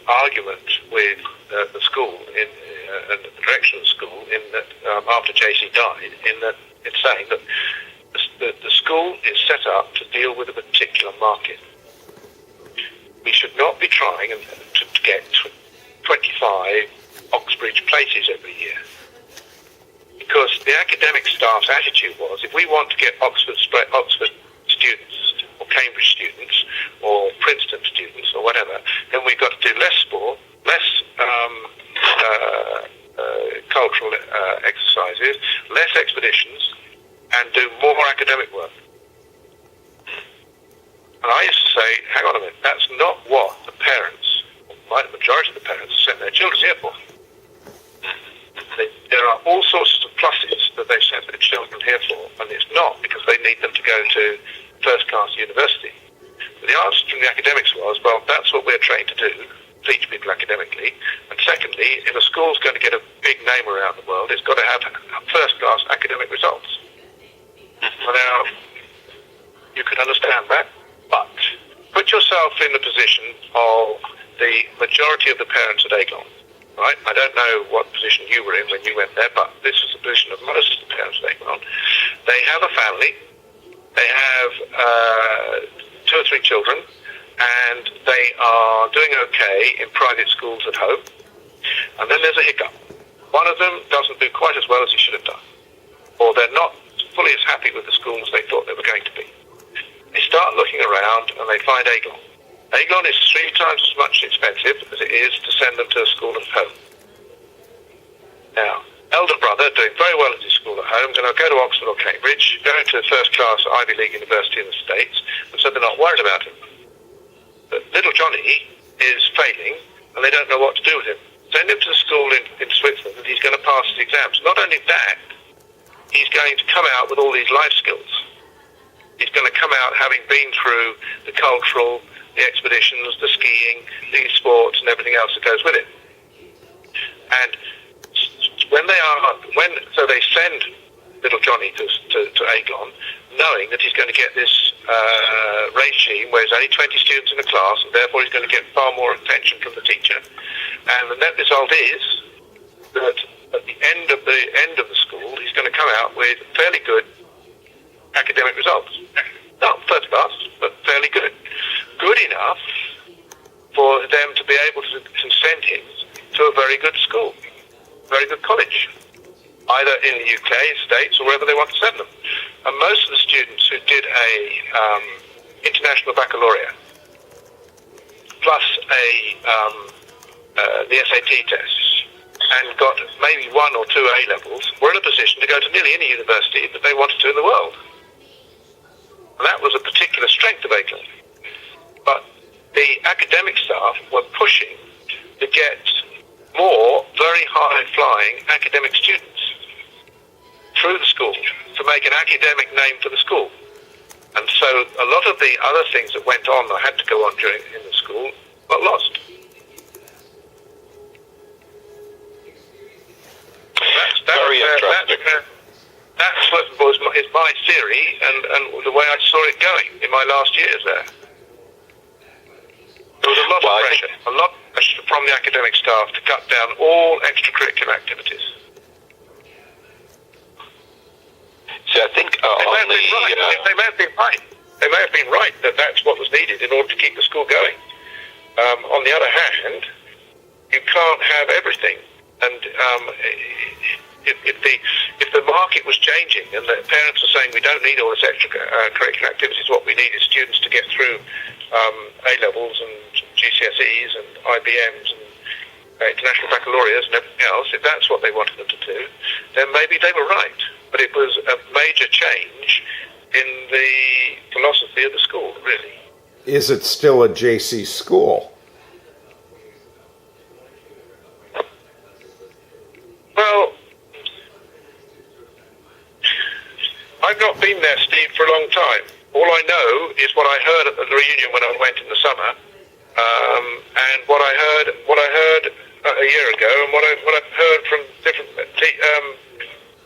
argument with the school and the direction of the school in that after JC died, in that it's saying that the school is set up to deal with a particular market. We should not be trying to get 25 Oxbridge places every year. Because the academic staff's attitude was, if we want to get Oxford students, or Cambridge students, or Princeton students, or whatever, then we've got to do less sport, less cultural exercises, less expeditions, and do more academic work. And I used to say, hang on a minute, that's not what the parents, or the majority of the parents, sent their children here for. There are all sorts of pluses that they've sent their children here for, and it's not because they need them to go to first-class university. But the answer from the academics was, well, that's what we're trained to do, teach people academically. And secondly, if a school's going to get a big name around the world, it's got to have first-class academic results. Now, you can understand that, but put yourself in the position of the majority of the parents at Aegon. Right? I don't know what position you were in when you went there, but this was the position of most of the parents they went on. They have a family, they have 2 or 3 children, and they are doing okay in private schools at home. And then there's a hiccup. One of them doesn't do quite as well as he should have done, or they're not fully as happy with the school as they thought they were going to be. They start looking around and they find Aegon. Aegon is 3 times as much expensive as it is to send them to a school at home. Now, elder brother doing very well at his school at home, going to go to Oxford or Cambridge, going to a first-class Ivy League university in the States, and so they're not worried about him. But little Johnny is failing, and they don't know what to do with him. Send him to the school in Switzerland, and he's going to pass his exams. Not only that, he's going to come out with all these life skills. He's going to come out having been through the cultural, the expeditions, the skiing, the sports, and everything else that goes with it. And so they send little Johnny to Aegon, knowing that he's going to get this regime where there's only 20 students in the class, and therefore he's going to get far more attention from the teacher. And the net result is that at the end of the school, he's going to come out with fairly good academic results. Not first class, but fairly good. Good enough for them to be able to send him to a very good school, very good college, either in the UK, States, or wherever they want to send them. And most of the students who did a international baccalaureate, plus the SAT tests, and got maybe 1 or 2 A-levels, were in a position to go to nearly any university that they wanted to in the world. And that was a particular strength of Aegon. But the academic staff were pushing to get more very high-flying academic students through the school to make an academic name for the school. And so a lot of the other things that went on or had to go on in the school got lost. Very interesting. That's what is my theory and the way I saw it going in my last years there. There was a lot of pressure from the academic staff to cut down all extracurricular activities. So I think they may have been right. They may have been right that that's what was needed in order to keep the school going. On the other hand, you can't have everything. And if the market was changing and the parents were saying we don't need all this extracurricular activities, what we need is students to get through A-levels and GCSEs and IBMs and international baccalaureates and everything else, if that's what they wanted them to do, then maybe they were right. But it was a major change in the philosophy of the school, really. Is it still a JC school? Well, I've not been there, Steve, for a long time. All I know is what I heard at the reunion when I went in the summer, and what I heard a year ago, and what I've heard from different.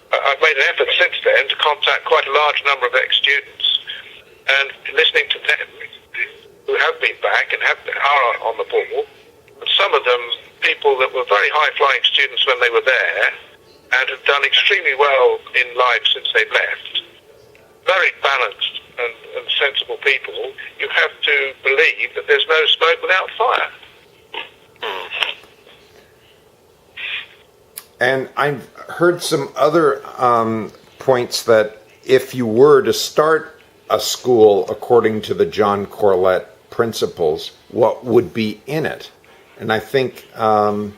I've made an effort since then to contact quite a large number of ex-students, and listening to them who have been back and are on the ball, and some people that were very high-flying students when they were there and have done extremely well in life since they've left. Very balanced and sensible people. You have to believe that there's no smoke without fire. And I've heard some other points that if you were to start a school according to the John Corlette principles, what would be in it? And I think, I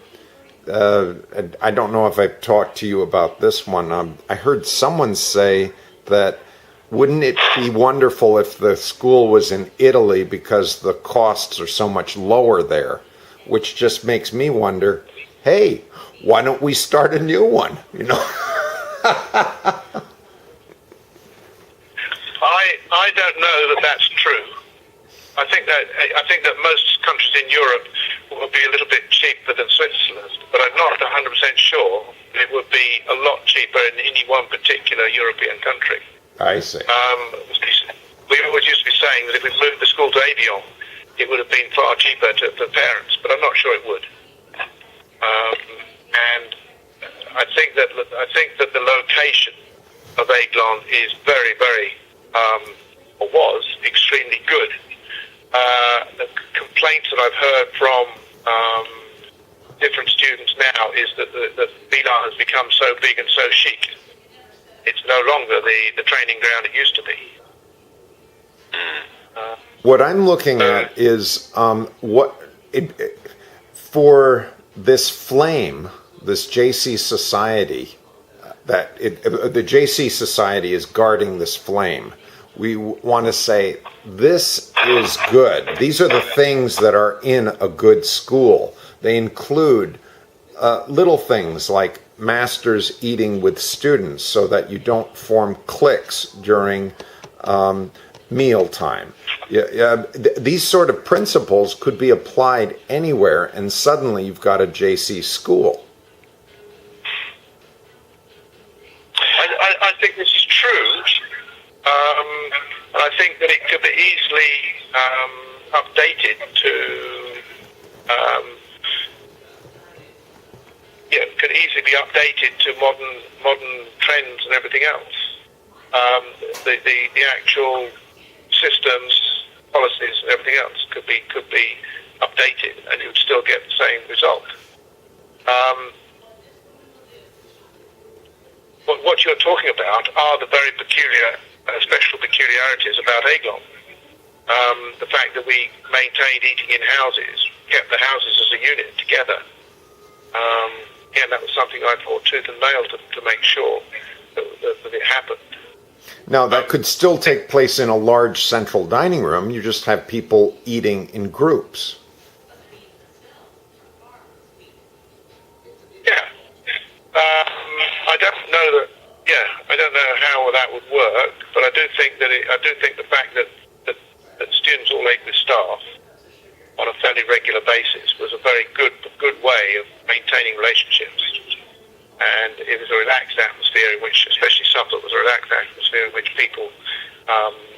don't know if I've talked to you about this one. I heard someone say that wouldn't it be wonderful if the school was in Italy because the costs are so much lower there, which just makes me wonder, hey, why don't we start a new one? You know. I don't know that that's true. I think that most countries in Europe will be a little bit cheaper than Switzerland, but I'm not 100% sure it would be a lot cheaper in any one particular European country. I see. We always used to be saying that if we moved the school to Avion, it would have been far cheaper for parents, but I'm not sure it would. And I think that the location of Aiglon is very, very, or was extremely good. The complaints that I've heard from different students now is that the Milan has become so big and so chic. It's no longer the training ground it used to be. What I'm looking at is for this flame, this JC Society, the JC Society is guarding this flame. We want to say, this is good. These are the things that are in a good school. They include little things like masters eating with students so that you don't form cliques during mealtime. These sort of principles could be applied anywhere, and suddenly you've got a JC school. I think this is true. I think that it could be easily updated to, could easily be updated to modern trends and everything else. The actual systems, policies, and everything else could be updated, and you would still get the same result. What you're talking about are the very special peculiarities about Aiglon. The fact that we maintained eating in houses, kept the houses as a unit together. And that was something I fought tooth and nail to make sure that it happened. Now, that could still take place in a large central dining room. You just have people eating in groups. I don't know how that would work, but I do think the fact that students all ate with staff on a fairly regular basis was a very good way of maintaining relationships. And it was a relaxed atmosphere in which, especially Suffolk, was a relaxed atmosphere in which people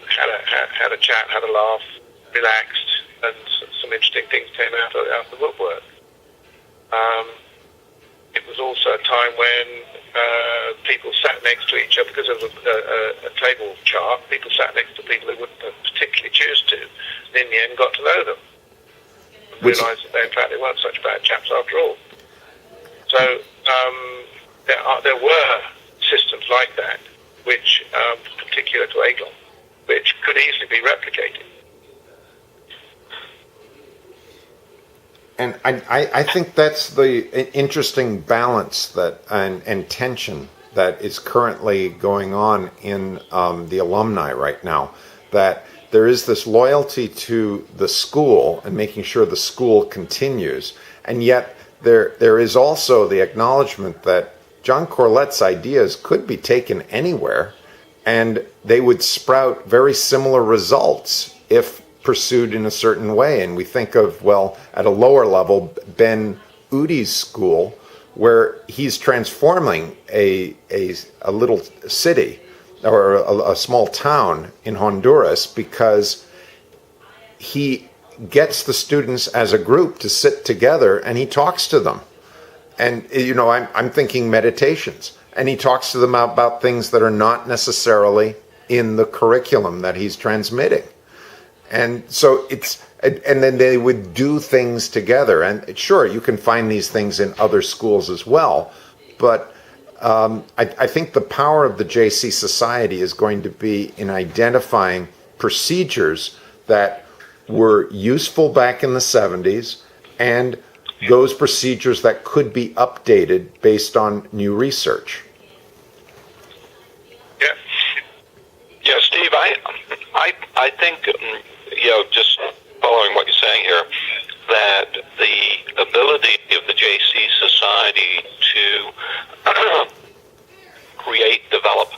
had a chat, had a laugh, relaxed, and some interesting things came out of the woodwork. It was also a time when people sat next to each other because of a table chart. People sat next to people they wouldn't particularly choose to, and in the end got to know them and realised that in fact they weren't such bad chaps after all. So there were systems like that, which particular to Aiglon, which could easily be replicated. And I think that's the interesting balance and tension that is currently going on in the alumni right now. That there is this loyalty to the school and making sure the school continues, and yet there is also the acknowledgement that John Corlette's ideas could be taken anywhere, and they would sprout very similar results if pursued in a certain way. And we think of, well, at a lower level, Ben Udi's school, where he's transforming a little city or a small town in Honduras because he gets the students as a group to sit together and he talks to them. And, I'm thinking meditations. And he talks to them about things that are not necessarily in the curriculum that he's transmitting. And so and then they would do things together. And sure, you can find these things in other schools as well. But I think the power of the JC Society is going to be in identifying procedures that were useful back in the 70s and those procedures that could be updated based on new research. Yeah, Steve, I think, just following what you're saying here, that the ability of the JC Society to create, develop